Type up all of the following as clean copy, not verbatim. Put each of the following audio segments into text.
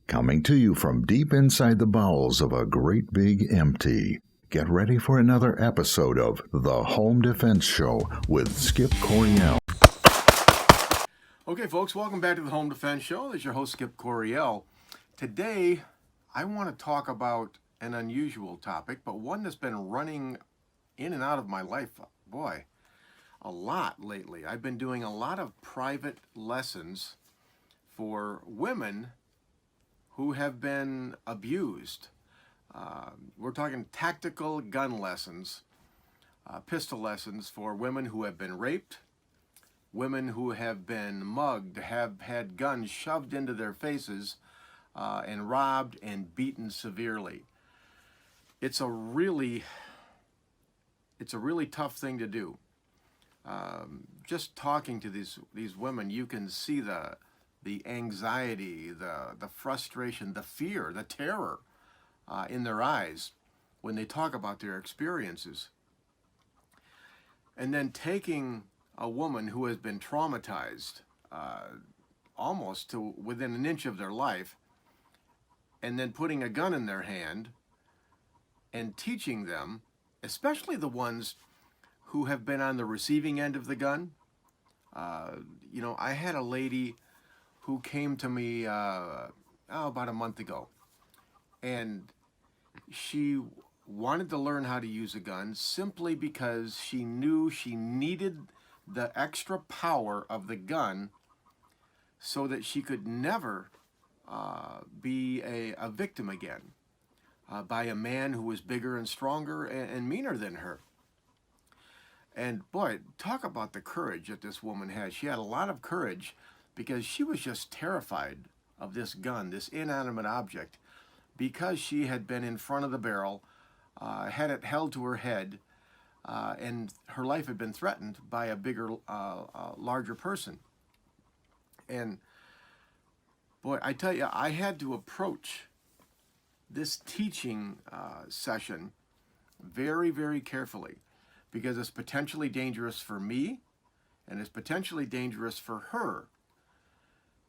Coming to you from deep inside the bowels of a great big empty. Get ready for another episode of The Home Defense Show with Skip Coryell. Okay, folks, welcome back to The Home Defense Show. This is your host, Skip Coryell. Today, I want to talk about an unusual topic, but one that's been running in and out of my life, boy, a lot lately. I've been doing a lot of private lessons for women who have been abused. We're talking tactical gun lessons, pistol lessons for women who have been raped, women who have been mugged, have had guns shoved into their faces, and robbed and beaten severely. It's a really tough thing to do. Just talking to these women, you can see the anxiety, the frustration, the fear, the terror in their eyes when they talk about their experiences. And then taking a woman who has been traumatized almost to within an inch of their life, and then putting a gun in their hand and teaching them, especially the ones who have been on the receiving end of the gun. I had a lady who came to me about a month ago, and she wanted to learn how to use a gun simply because she knew she needed the extra power of the gun so that she could never be a victim again by a man who was bigger and stronger and meaner than her. And boy, talk about the courage that this woman had. She had a lot of courage because she was just terrified of this gun, this inanimate object, because she had been in front of the barrel, had it held to her head, and her life had been threatened by a bigger, larger person. And boy, I tell you, I had to approach this teaching session very, very carefully because it's potentially dangerous for me and it's potentially dangerous for her,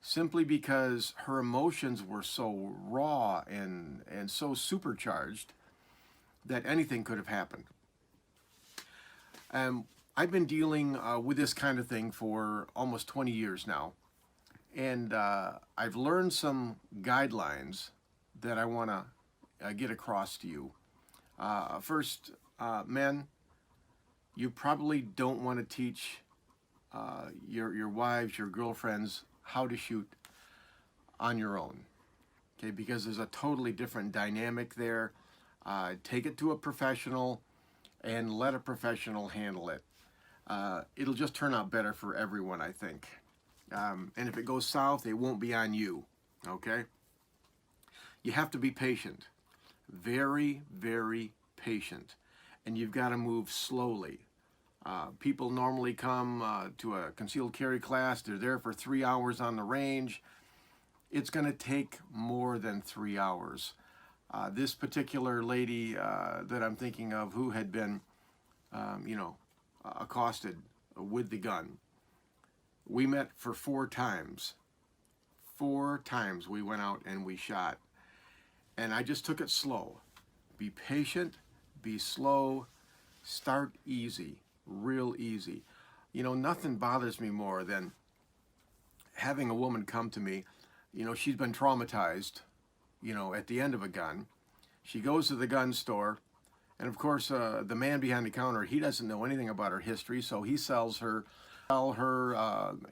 simply because her emotions were so raw and so supercharged that anything could have happened. I've been dealing with this kind of thing for almost 20 years now, and I've learned some guidelines that I want to get across to you. First, men, you probably don't want to teach your wives, your girlfriends, how to shoot on your own, okay? Because there's a totally different dynamic there. Take it to a professional and let a professional handle it. It'll just turn out better for everyone, I think. And if it goes south, it won't be on you, okay? You have to be patient, very, very patient, and you've got to move slowly. People normally come to a concealed carry class. They're there for 3 hours on the range. It's going to take more than 3 hours. This particular lady that I'm thinking of, who had been, accosted with the gun, we met for 4 times. 4 times we went out and we shot. And I just took it slow. Be patient, be slow, start easy. Real easy. Nothing bothers me more than having a woman come to me. She's been traumatized, at the end of a gun. She goes to the gun store, and of course, the man behind the counter, he doesn't know anything about her history, so he sells her a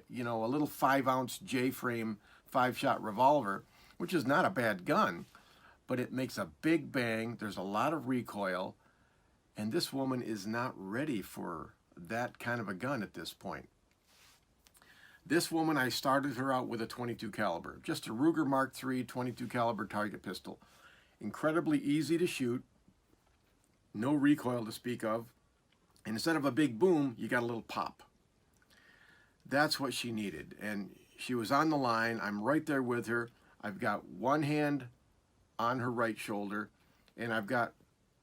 little 5-ounce J-frame 5-shot revolver, which is not a bad gun, but it makes a big bang. There's a lot of recoil. And this woman is not ready for that kind of a gun at this point. This woman, I started her out with a .22 caliber, just a Ruger Mark III .22 caliber target pistol. Incredibly easy to shoot, no recoil to speak of, and instead of a big boom, you got a little pop. That's what she needed, and she was on the line. I'm right there with her. I've got one hand on her right shoulder, and I've got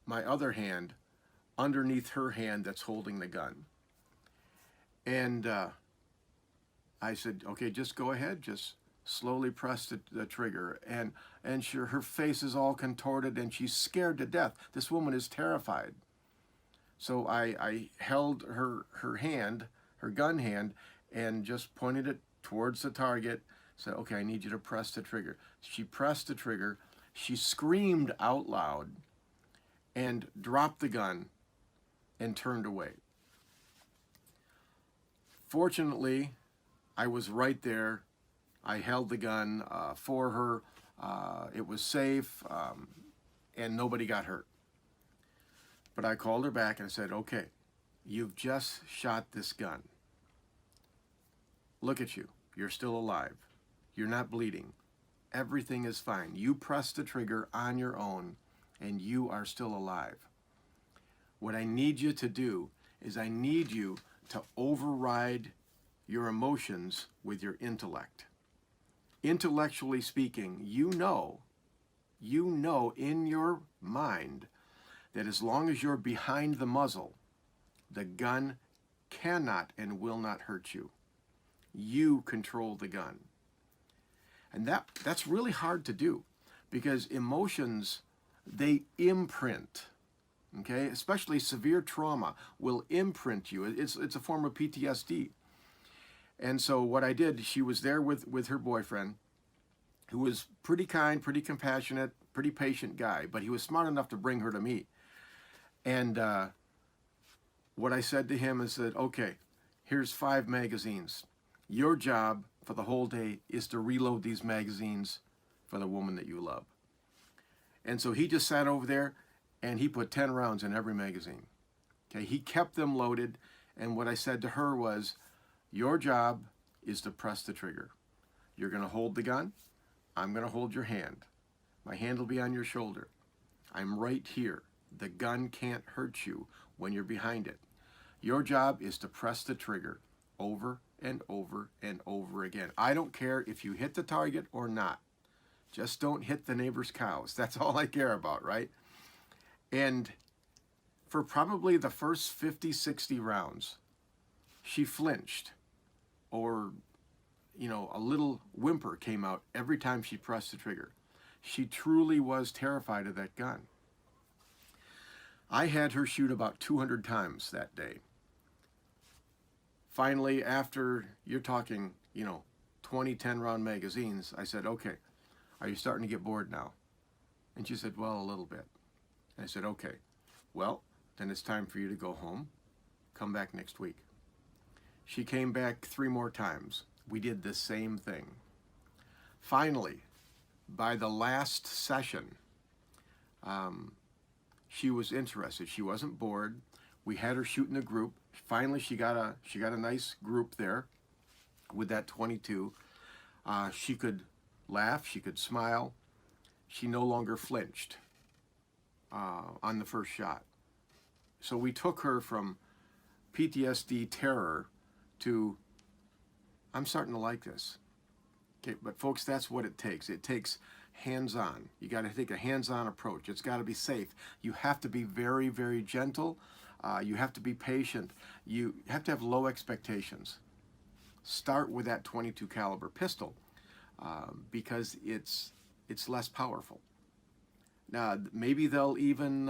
my other hand underneath her hand that's holding the gun. And I said, okay, just go ahead, just slowly pressed the trigger, and her face is all contorted, and she's scared to death. This woman is terrified. So I held her hand, her gun hand, and just pointed it towards the target. Said, "Okay, I need you to press the trigger." She pressed the trigger. She screamed out loud and dropped the gun and turned away. Fortunately, I was right there. I held the gun for her. It was safe, and nobody got hurt. But I called her back and said, "Okay, you've just shot this gun. Look at you. You're still alive. You're not bleeding. Everything is fine. You pressed the trigger on your own, and you are still alive. What I need you to do is I need you to override your emotions with your intellect. Intellectually speaking, you know in your mind that as long as you're behind the muzzle, the gun cannot and will not hurt you. You control the gun." And that's really hard to do, because emotions, they imprint. Okay, especially severe trauma will imprint you. It's a form of PTSD. And so what I did, she was there with her boyfriend, who was pretty kind, pretty compassionate, pretty patient guy, but he was smart enough to bring her to me. And what I said to him is that, "Okay, here's 5 magazines. Your job for the whole day is to reload these magazines for the woman that you love." And so he just sat over there and he put 10 rounds in every magazine. Okay, he kept them loaded, and what I said to her was, "Your job is to press the trigger. You're going to hold the gun. I'm going to hold your hand. My hand will be on your shoulder. I'm right here. The gun can't hurt you when you're behind it. Your job is to press the trigger over and over and over again. I don't care if you hit the target or not. Just don't hit the neighbor's cows. That's all I care about, right?" And for probably the first 50, 60 rounds, she flinched, or, a little whimper came out every time she pressed the trigger. She truly was terrified of that gun. I had her shoot about 200 times that day. Finally, after, you're talking, 20 10-round magazines, I said, "Okay, are you starting to get bored now?" And she said, "Well, a little bit." And I said, "Okay, well, then it's time for you to go home. Come back next week." She came back 3 more times. We did the same thing. Finally, by the last session, she was interested. She wasn't bored. We had her shoot in a group. Finally, she got a nice group there with that 22. She could laugh. She could smile. She no longer flinched on the first shot. So we took her from PTSD terror to, "I'm starting to like this." Okay, but folks, that's what it takes. It takes hands-on. You got to take a hands-on approach. It's got to be safe. You have to be very, very gentle. You have to be patient. You have to have low expectations. Start with that 22 caliber pistol because it's less powerful. Now, maybe they'll even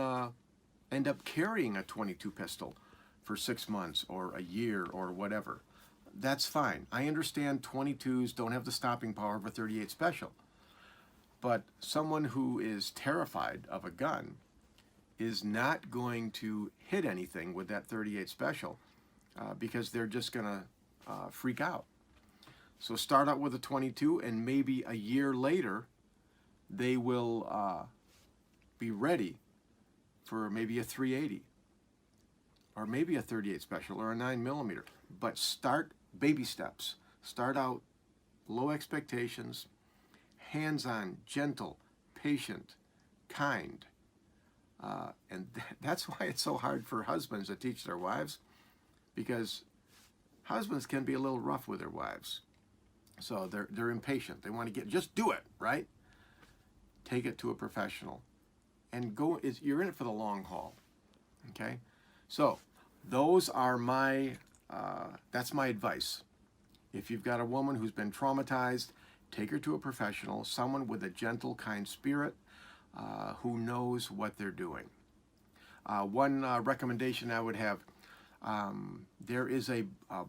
end up carrying a 22 pistol for 6 months or a year or whatever. That's fine. I understand 22s don't have the stopping power of a 38 special. But someone who is terrified of a gun is not going to hit anything with that 38 special because they're just going to freak out. So start out with a 22, and maybe a year later, they will be ready for maybe a 380 or maybe a 38 special or a 9mm. But start baby steps. Start out low expectations, hands-on, gentle, patient, kind. And that's why it's so hard for husbands to teach their wives, because husbands can be a little rough with their wives. So they're impatient. They want to just do it, right? Take it to a professional. And you're in it for the long haul, okay? So those are that's my advice. If you've got a woman who's been traumatized take her to a professional, someone with a gentle, kind spirit who knows what they're doing. One recommendation I would have, there is a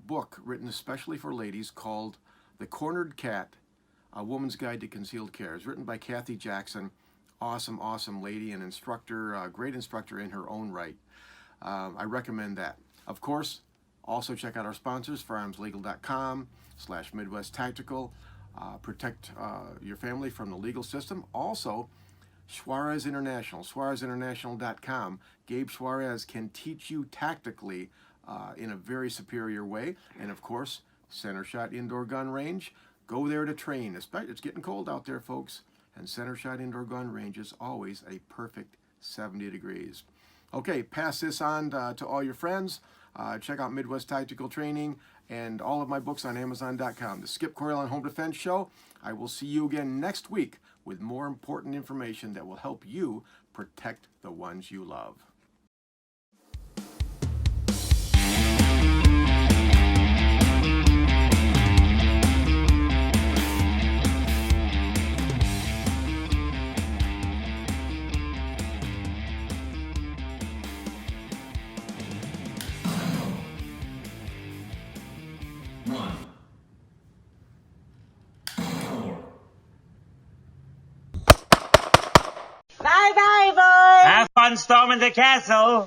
book written especially for ladies called The Cornered Cat, A Woman's Guide to Concealed Care. It's written by Kathy Jackson. Awesome, awesome lady and instructor, great instructor in her own right. I recommend that. Of course, also check out our sponsors, firearmslegal.com/Midwest Tactical. Protect your family from the legal system. Also, Suarez International, SuarezInternational.com. Gabe Suarez can teach you tactically in a very superior way. And of course, Center Shot Indoor Gun Range. Go there to train. It's getting cold out there, folks. And Center Shot Indoor Gun Range is always a perfect 70 degrees. Okay, pass this on to all your friends. Check out Midwest Tactical Training and all of my books on Amazon.com. The Skip Coyle on Home Defense Show. I will see you again next week with more important information that will help you protect the ones you love. Bye-bye, boys! Have fun storming the castle!